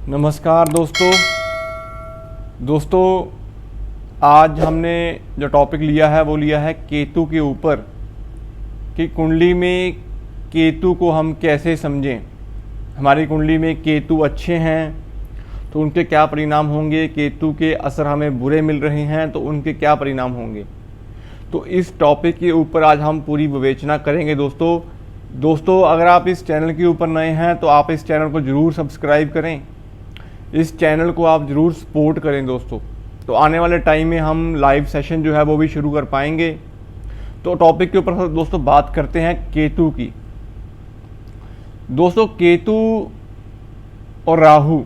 नमस्कार दोस्तों, आज हमने जो टॉपिक लिया है वो लिया है केतु के ऊपर कि कुंडली में केतु को हम कैसे समझें। हमारी कुंडली में केतु अच्छे हैं तो उनके क्या परिणाम होंगे, केतु के असर हमें बुरे मिल रहे हैं तो उनके क्या परिणाम होंगे। तो इस टॉपिक के ऊपर आज हम पूरी विवेचना करेंगे दोस्तों। अगर आप इस चैनल के ऊपर नए हैं तो आप इस चैनल को ज़रूर सब्सक्राइब करें, इस चैनल को आप ज़रूर सपोर्ट करें दोस्तों। तो आने वाले टाइम में हम लाइव सेशन जो है वो भी शुरू कर पाएंगे। तो टॉपिक के ऊपर दोस्तों बात करते हैं केतु की। दोस्तों केतु और राहु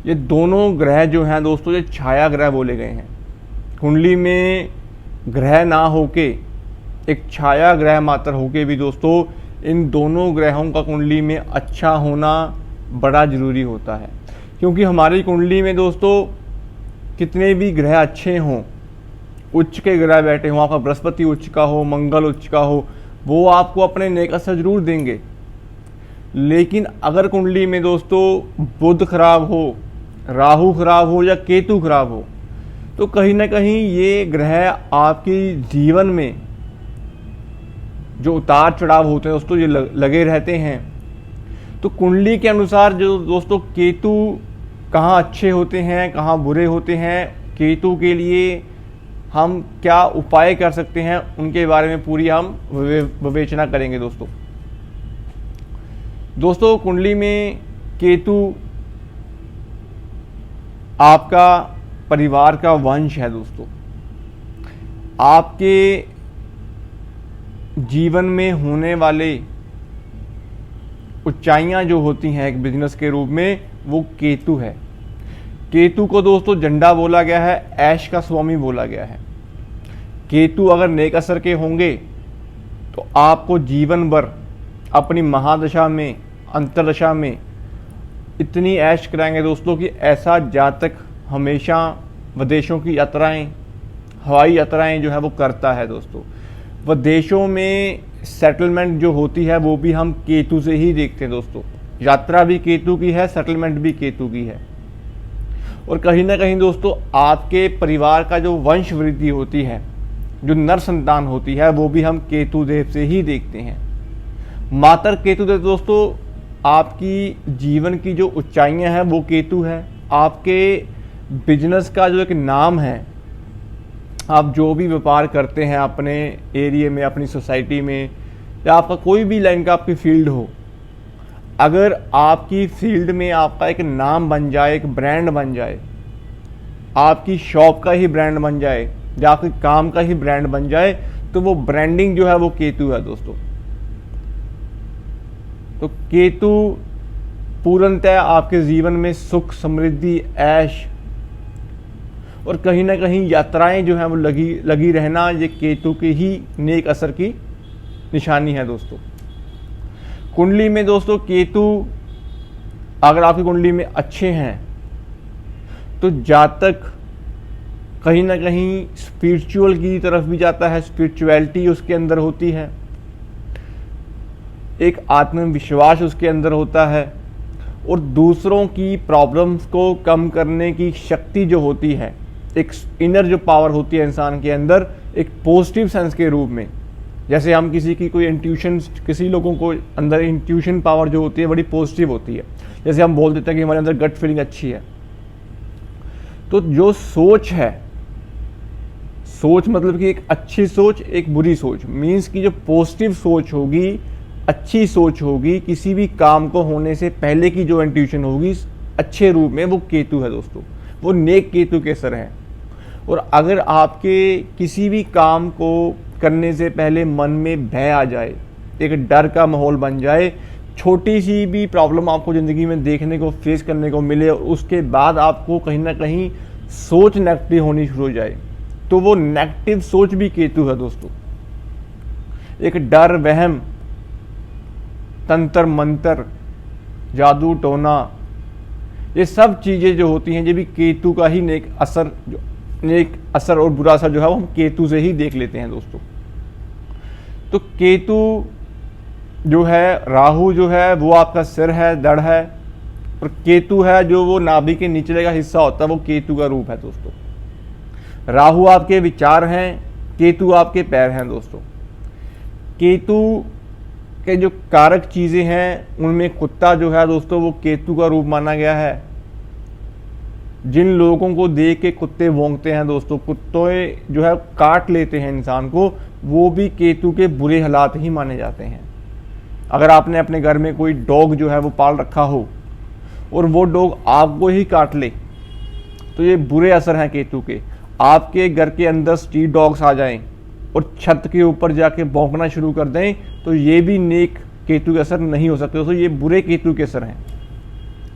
ये दोनों ग्रह जो हैं दोस्तों, ये छाया ग्रह बोले गए हैं। कुंडली में ग्रह ना होके एक छाया ग्रह मात्र होके भी दोस्तों इन दोनों ग्रहों का कुंडली में अच्छा होना बड़ा ज़रूरी होता है। क्योंकि हमारी कुंडली में दोस्तों कितने भी ग्रह अच्छे हों, उच्च के ग्रह बैठे हों, आपका बृहस्पति उच्च का हो, मंगल उच्च का हो, वो आपको अपने नेक असर जरूर देंगे। लेकिन अगर कुंडली में दोस्तों बुध खराब हो, राहु खराब हो या केतु खराब हो तो कहीं ना कहीं ये ग्रह आपके जीवन में जो उतार चढ़ाव होते हैं दोस्तों ये लगे रहते हैं। तो कुंडली के अनुसार जो दोस्तों केतु कहाँ अच्छे होते हैं, कहाँ बुरे होते हैं, केतु के लिए हम क्या उपाय कर सकते हैं, उनके बारे में पूरी हम विवेचना करेंगे दोस्तों। कुंडली में केतु आपका परिवार का वंश है दोस्तों। आपके जीवन में होने वाले ऊंचाइयां जो होती हैं एक बिजनेस के रूप में, वो केतु है। केतु को दोस्तों झंडा बोला गया है, ऐश का स्वामी बोला गया है। केतु अगर नेक असर के होंगे तो आपको जीवन भर अपनी महादशा में, अंतरदशा में इतनी ऐश कराएंगे दोस्तों कि ऐसा जातक हमेशा विदेशों की यात्राएं, हवाई यात्राएं जो है वो करता है दोस्तों। विदेशों में सेटलमेंट जो होती है वो भी हम केतु से ही देखते हैं दोस्तों। यात्रा भी केतु की है, सेटलमेंट भी केतु की है। और कहीं ना कहीं दोस्तों आपके परिवार का जो वंश वृद्धि होती है, जो नर संतान होती है, वो भी हम केतु देव से ही देखते हैं। मातर केतु देव दोस्तों आपकी जीवन की जो ऊंचाइयां हैं वो केतु है। आपके बिजनेस का जो एक नाम है, आप जो भी व्यापार करते हैं अपने एरिया में, अपनी सोसाइटी में, या आपका कोई भी लाइन का आपकी फील्ड हो, अगर आपकी फील्ड में आपका एक नाम बन जाए, एक ब्रांड बन जाए, आपकी शॉप का ही ब्रांड बन जाए या आपके काम का ही ब्रांड बन जाए, तो वो ब्रांडिंग जो है वो केतु है दोस्तों। तो केतु पूर्णतः आपके जीवन में सुख, समृद्धि, ऐश और कहीं ना कहीं यात्राएं जो हैं वो लगी रहना, ये केतु के ही नेक असर की निशानी है दोस्तों। कुंडली में दोस्तों केतु अगर आपकी कुंडली में अच्छे हैं तो जातक कहीं ना कहीं स्पिरिचुअल की तरफ भी जाता है, स्पिरिचुअलिटी उसके अंदर होती है, एक आत्मविश्वास उसके अंदर होता है, और दूसरों की प्रॉब्लम्स को कम करने की शक्ति जो होती है, एक इनर जो पावर होती है इंसान के अंदर, एक पॉजिटिव सेंस के रूप में। जैसे हम किसी की कोई इंट्यूशन, किसी लोगों को अंदर इंट्यूशन पावर जो होती है बड़ी पॉजिटिव होती है। जैसे हम बोल देते हैं कि हमारे अंदर गट फीलिंग अच्छी है। तो जो सोच है, सोच मतलब कि एक अच्छी सोच, एक बुरी सोच, मीन्स की जो पॉजिटिव सोच होगी, अच्छी सोच होगी, किसी भी काम को होने से पहले की जो इंट्यूशन होगी अच्छे रूप में, वो केतु है दोस्तों। वो नेक केतु के असर है। और अगर आपके किसी भी काम को करने से पहले मन में भय आ जाए, एक डर का माहौल बन जाए, छोटी सी भी प्रॉब्लम आपको ज़िंदगी में देखने को, फेस करने को मिले और उसके बाद आपको कहीं ना कहीं सोच नेगेटिव होनी शुरू हो जाए, तो वो नेगेटिव सोच भी केतु है दोस्तों। एक डर, वहम, तंत्र मंत्र, जादू टोना, ये सब चीज़ें जो होती हैं ये भी केतु का ही नेक असर और बुरा असर जो है वो हम केतु से ही देख लेते हैं दोस्तों। तो केतु जो है, राहु जो है वो आपका सिर है, धड़ है, और केतु है जो वो नाभि के निचले का हिस्सा होता है, वो केतु का रूप है दोस्तों। राहु आपके विचार हैं, केतु आपके पैर हैं दोस्तों। केतु के जो कारक चीजें हैं उनमें कुत्ता जो है दोस्तों वो केतु का रूप माना गया है। जिन लोगों को देख के कुत्ते भौंकते हैं दोस्तों, कुत्ते जो है काट लेते हैं इंसान को, वो भी केतु के बुरे हालात ही माने जाते हैं। अगर आपने अपने घर में कोई डॉग जो है वो पाल रखा हो और वो डॉग आपको ही काट ले, तो ये बुरे असर हैं केतु के। आपके घर के अंदर स्ट्रीट डॉग्स आ जाएं और छत के ऊपर जाके भौंकना शुरू कर दें, तो ये भी नेक केतु के असर नहीं हो सकते दोस्तों, ये बुरे केतु के असर हैं,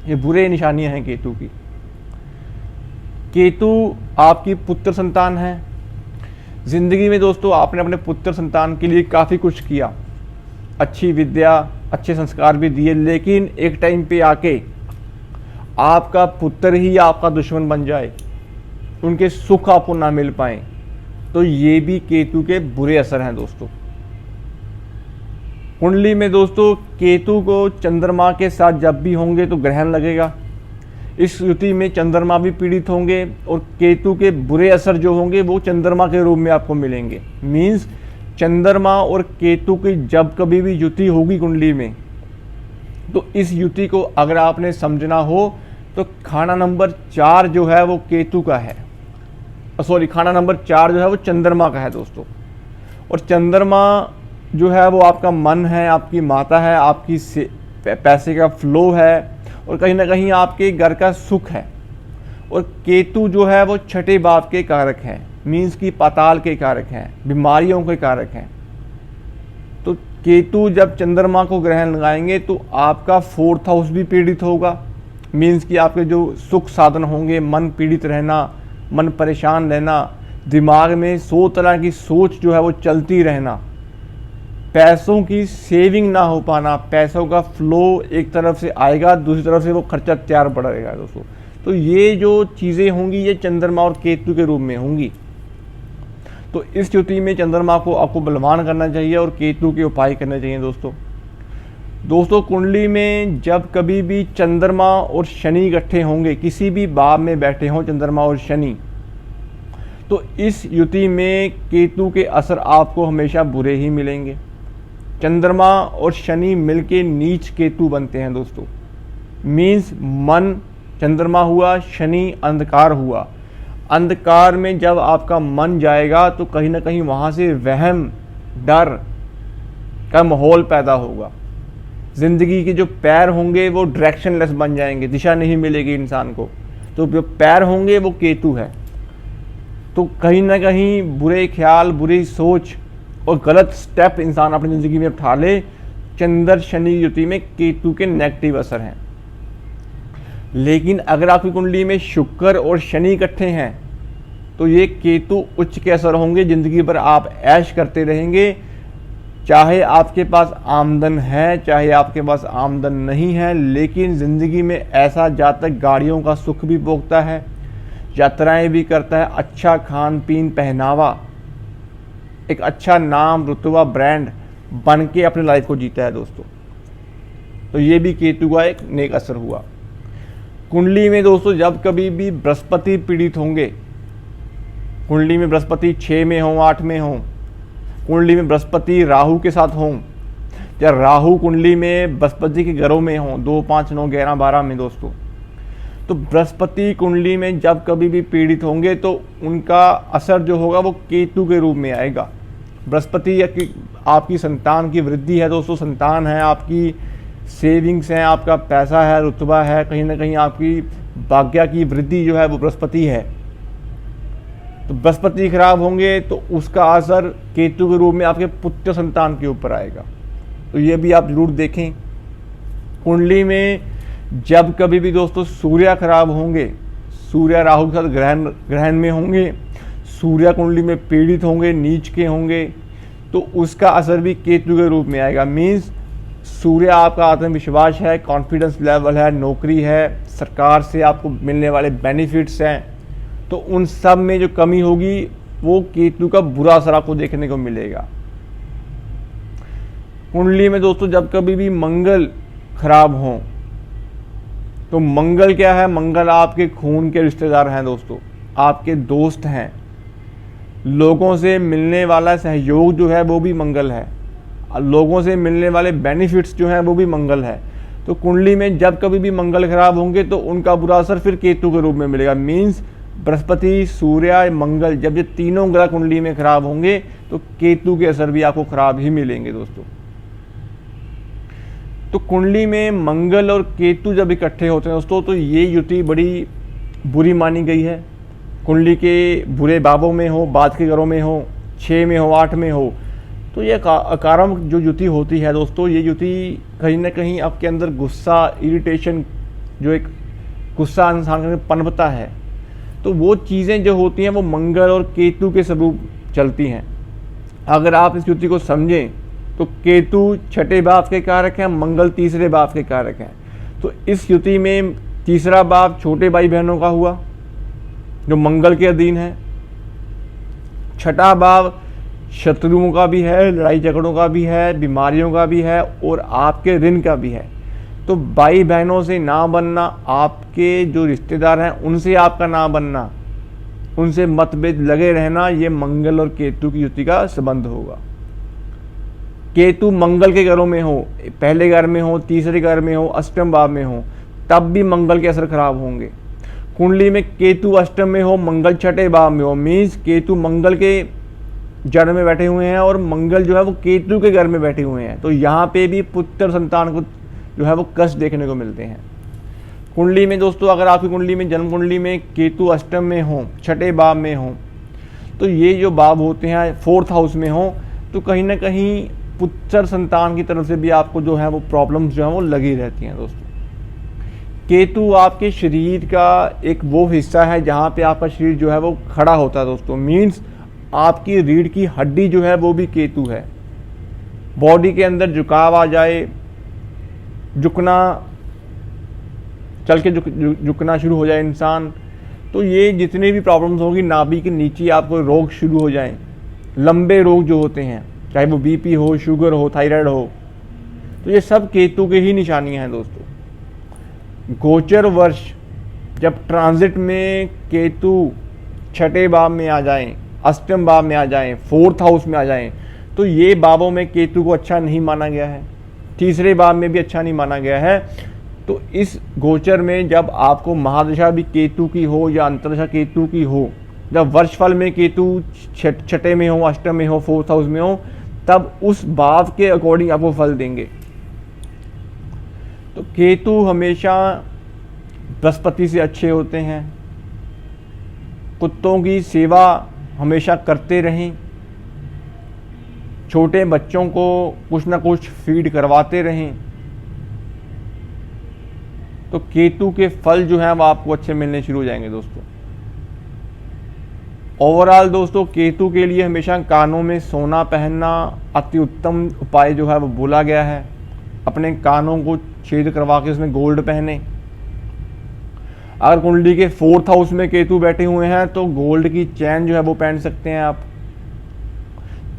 ये बुरे निशानियां हैं केतु की। केतु आपकी पुत्र संतान है। जिंदगी में दोस्तों आपने अपने पुत्र संतान के लिए काफ़ी कुछ किया, अच्छी विद्या, अच्छे संस्कार भी दिए, लेकिन एक टाइम पे आके आपका पुत्र ही आपका दुश्मन बन जाए, उनके सुख आपको ना मिल पाए, तो ये भी केतु के बुरे असर हैं दोस्तों। कुंडली में दोस्तों केतु को चंद्रमा के साथ जब भी होंगे तो ग्रहण लगेगा। इस युति में चंद्रमा भी पीड़ित होंगे और केतु के बुरे असर जो होंगे वो चंद्रमा के रूप में आपको मिलेंगे। मीन्स चंद्रमा और केतु की जब कभी भी युति होगी कुंडली में, तो इस युति को अगर आपने समझना हो तो खाना नंबर 4 जो है वो केतु का है, सॉरी खाना नंबर 4 जो है वो चंद्रमा का है दोस्तों। और चंद्रमा जो है वो आपका मन है, आपकी माता है, आपकी पैसे का फ्लो है और कहीं ना कहीं आपके घर का सुख है। और केतु जो है वो छठे भाव के कारक हैं, मीन्स की पाताल के कारक हैं, बीमारियों के कारक हैं। तो केतु जब चंद्रमा को ग्रहण लगाएंगे तो आपका 4th हाउस भी पीड़ित होगा। मीन्स कि आपके जो सुख साधन होंगे, मन पीड़ित रहना, मन परेशान रहना, दिमाग में 100 तरह की सोच जो है वो चलती रहना, पैसों की सेविंग ना हो पाना, पैसों का फ्लो एक तरफ से आएगा, दूसरी तरफ से वो खर्चा तैयार बढ़ेगा दोस्तों। तो ये जो चीज़ें होंगी ये चंद्रमा और केतु के रूप में होंगी। तो इस युति में चंद्रमा को आपको बलवान करना चाहिए और केतु के उपाय करने चाहिए दोस्तों। कुंडली में जब कभी भी चंद्रमा और शनि इकट्ठे होंगे, किसी भी भाव में बैठे हों चंद्रमा और शनि, तो इस युति में केतु के असर आपको हमेशा बुरे ही मिलेंगे। चंद्रमा और शनि मिलके नीच केतु बनते हैं दोस्तों। मीन्स मन चंद्रमा हुआ, शनि अंधकार हुआ। अंधकार में जब आपका मन जाएगा तो कहीं ना कहीं वहाँ से वहम, डर का माहौल पैदा होगा। जिंदगी के जो पैर होंगे वो डायरेक्शनलेस बन जाएंगे, दिशा नहीं मिलेगी इंसान को। तो जो पैर होंगे वो केतु है। तो कहीं ना कहीं बुरे ख्याल, बुरी सोच और गलत स्टेप इंसान अपनी ज़िंदगी में उठा ले। चंद्र शनि युति में केतु के नेगेटिव असर हैं। लेकिन अगर आपकी कुंडली में शुक्र और शनि इकट्ठे हैं तो ये केतु उच्च के असर होंगे। ज़िंदगी भर आप ऐश करते रहेंगे, चाहे आपके पास आमदन है चाहे आपके पास आमदन नहीं है, लेकिन ज़िंदगी में ऐसा जातक गाड़ियों का सुख भी भोगता है, यात्राएं भी करता है, अच्छा खान पीन, पहनावा, एक अच्छा नाम, रुतबा, ब्रांड बन के अपनी लाइफ को जीता है दोस्तों। तो ये भी केतु का एक नेक असर हुआ। कुंडली में दोस्तों जब कभी भी बृहस्पति पीड़ित होंगे, कुंडली में बृहस्पति 6 में हो, 8 में हो, कुंडली में बृहस्पति राहु के साथ हों, या राहु कुंडली में बृहस्पति के घरों में हों 2, 5, 9, 11, 12 में दोस्तों, तो बृहस्पति कुंडली में जब कभी भी पीड़ित होंगे तो उनका असर जो होगा वो केतु के रूप में आएगा। बृहस्पति आपकी संतान की वृद्धि है दोस्तों, संतान है, आपकी सेविंग्स हैं, आपका पैसा है, रुतबा है, कहीं ना कहीं आपकी भाग्य की वृद्धि जो है वो बृहस्पति है। तो बृहस्पति खराब होंगे तो उसका असर केतु के रूप में आपके पुत्र संतान के ऊपर आएगा। तो ये भी आप जरूर देखें। कुंडली में जब कभी भी दोस्तों सूर्य खराब होंगे, सूर्य राहु के साथ ग्रहण में होंगे, सूर्य कुंडली में पीड़ित होंगे, नीच के होंगे, तो उसका असर भी केतु के रूप में आएगा। मीन्स सूर्य आपका आत्मविश्वास है, कॉन्फिडेंस लेवल है, नौकरी है, सरकार से आपको मिलने वाले बेनिफिट्स हैं, तो उन सब में जो कमी होगी वो केतु का बुरा असर आपको देखने को मिलेगा। कुंडली में दोस्तों जब कभी भी मंगल खराब हो, तो मंगल क्या है, मंगल आपके खून के रिश्तेदार हैं दोस्तों, आपके दोस्त हैं, लोगों से मिलने वाला सहयोग जो है वो भी मंगल है, लोगों से मिलने वाले बेनिफिट्स जो हैं वो भी मंगल है। तो कुंडली में जब कभी भी मंगल खराब होंगे तो उनका बुरा असर फिर केतु के रूप में मिलेगा। मीन्स बृहस्पति, सूर्य, मंगल, जब ये तीनों ग्रह कुंडली में खराब होंगे तो केतु के असर भी आपको खराब ही मिलेंगे दोस्तों। तो कुंडली में मंगल और केतु जब इकट्ठे होते हैं दोस्तों तो ये युति बड़ी बुरी मानी गई है। कुंडली के बुरे भावों में हो, बाद के घरों में हो, 6 में हो, 8 में हो, तो ये अकारण जो युति होती है दोस्तों, ये युति कहीं ना कहीं आपके अंदर गुस्सा, इरिटेशन, जो एक गुस्सा इंसान के पनपता है, तो वो चीज़ें जो होती हैं वो मंगल और केतु के स्वरूप चलती हैं। अगर आप इस युति को समझें तो केतु छठे भाव के कारक हैं, मंगल तीसरे भाव के कारक हैं। तो इस युति में तीसरा भाव छोटे भाई बहनों का हुआ जो मंगल के अधीन है, छठा भाव शत्रुओं का भी है, लड़ाई झगड़ों का भी है, बीमारियों का भी है और आपके ऋण का भी है। तो भाई बहनों से ना बनना, आपके जो रिश्तेदार हैं उनसे आपका ना बनना, उनसे मतभेद लगे रहना, ये मंगल और केतु की युति का संबंध होगा। केतु मंगल के घरों में हो, पहले घर में हो, तीसरे घर में हो, अष्टम भाव में हो, तब भी मंगल के असर खराब होंगे। कुंडली में केतु अष्टम में हो, मंगल छठे भाव में हो, मीन्स केतु मंगल के जड़ में बैठे हुए हैं और मंगल जो है वो केतु के घर में बैठे हुए हैं, तो यहाँ पे भी पुत्र संतान को जो है वो कष्ट देखने को मिलते हैं। कुंडली में दोस्तों अगर आपकी कुंडली में, जन्म कुंडली में केतु अष्टम में हो, छठे भाव में हो, तो ये जो भाव होते हैं 4th हाउस में हो, तो कहीं ना कहीं पुत्र संतान की तरफ से भी आपको जो है वो प्रॉब्लम्स जो है वो लगी रहती हैं दोस्तों। केतु आपके शरीर का एक वो हिस्सा है जहाँ पे आपका शरीर जो है वो खड़ा होता है दोस्तों। मीन्स आपकी रीढ़ की हड्डी जो है वो भी केतु है। बॉडी के अंदर झुकाव आ जाए, झुकना, चल के झुकना शुरू हो जाए इंसान, तो ये जितनी भी प्रॉब्लम्स होगी, नाभि के नीचे आपको रोग शुरू हो जाएं, लंबे रोग जो होते हैं, चाहे वो बीपी हो, शुगर हो, थायराइड हो, तो ये सब केतु के ही निशानियां हैं दोस्तों। गोचर वर्ष जब ट्रांजिट में केतु छठे भाव में आ जाएं, अष्टम भाव में आ जाएं, 4th हाउस में आ जाएं, तो ये भावों में केतु को अच्छा नहीं माना गया है, तीसरे भाव में भी अच्छा नहीं माना गया है। तो इस गोचर में जब आपको महादशा भी केतु की हो या अंतरदशा केतु की हो, जब वर्षफल में केतु छठे में हो, अष्टम में हो, 4th हाउस में हो, तब उस भाव के अकॉर्डिंग आपको फल देंगे। तो केतु हमेशा बृहस्पति से अच्छे होते हैं। कुत्तों की सेवा हमेशा करते रहें, छोटे बच्चों को कुछ ना कुछ फीड करवाते रहें, तो केतु के फल जो हैं वो आपको अच्छे मिलने शुरू हो जाएंगे दोस्तों। ओवरऑल दोस्तों केतु के लिए हमेशा कानों में सोना पहनना अति उत्तम उपाय जो है वो बोला गया है। अपने कानों को छेद करवा के उसमें गोल्ड पहने। अगर कुंडली के 4th हाउस में केतु बैठे हुए हैं तो गोल्ड की चैन जो है वो पहन सकते हैं आप।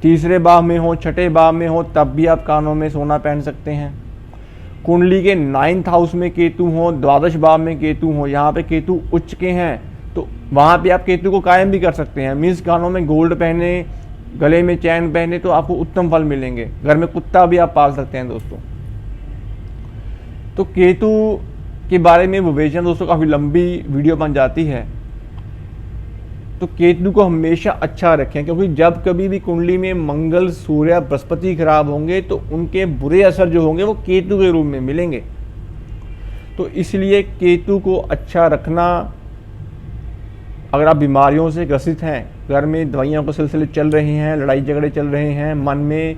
तीसरे भाव में हो, छठे भाव में हो, तब भी आप कानों में सोना पहन सकते हैं। कुंडली के 9th हाउस में केतु हो, द्वादश भाव में केतु हो, यहाँ पे केतु उच्च के हैं, तो वहाँ पे आप केतु को कायम भी कर सकते हैं। मीन्स कानों में गोल्ड पहने, गले में चैन पहने, तो आपको उत्तम फल मिलेंगे। घर में कुत्ता भी आप पाल सकते हैं दोस्तों। तो केतु के बारे में विवेचना दोस्तों काफ़ी लंबी वीडियो बन जाती है, तो केतु को हमेशा अच्छा रखें, क्योंकि जब कभी भी कुंडली में मंगल, सूर्य, बृहस्पति खराब होंगे तो उनके बुरे असर जो होंगे वो केतु के रूप में मिलेंगे। तो इसलिए केतु को अच्छा रखना। अगर आप बीमारियों से ग्रसित हैं, घर में दवाइयों के सिलसिले चल रहे हैं, लड़ाई झगड़े चल रहे हैं, मन में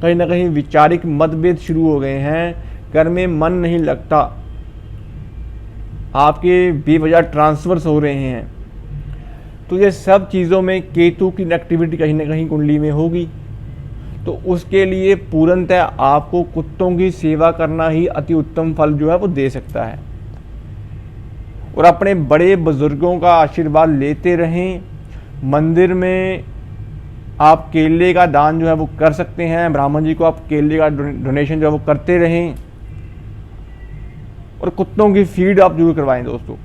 कहीं ना कहीं वैचारिक मतभेद शुरू हो गए हैं, घर में मन नहीं लगता, आपके बेवजह ट्रांसफर्स हो रहे हैं, तो ये सब चीज़ों में केतु की एक्टिविटी कहीं ना कहीं कुंडली में होगी। तो उसके लिए पूर्णतः आपको कुत्तों की सेवा करना ही अति उत्तम फल जो है वो दे सकता है। और अपने बड़े बुजुर्गों का आशीर्वाद लेते रहें। मंदिर में आप केले का दान जो है वो कर सकते हैं, ब्राह्मण जी को आप केले का डोनेशन जो है वो करते रहें। और कुत्तों की फीड आप जरूर करवाएं दोस्तों।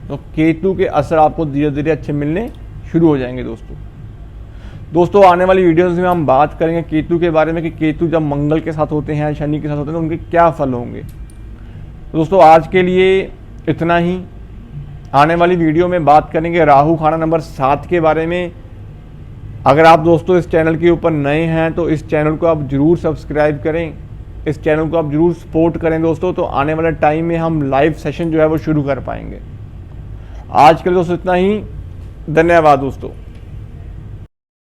तो केतु के असर आपको धीरे धीरे अच्छे मिलने शुरू हो जाएंगे दोस्तों आने वाली वीडियोस में हम बात करेंगे केतु के बारे में कि केतु जब मंगल के साथ होते हैं, शनि के साथ होते हैं, तो उनके क्या फल होंगे। तो दोस्तों आज के लिए इतना ही। आने वाली वीडियो में बात करेंगे राहु खाना नंबर 7 के बारे में। अगर आप दोस्तों इस चैनल के ऊपर नए हैं तो इस चैनल को आप जरूर सब्सक्राइब करें, इस चैनल को आप जरूर सपोर्ट करें दोस्तों। तो आने वाले टाइम में हम लाइव सेशन जो है वो शुरू कर पाएंगे। आज के लिए दोस्तों इतना ही। धन्यवाद दोस्तों।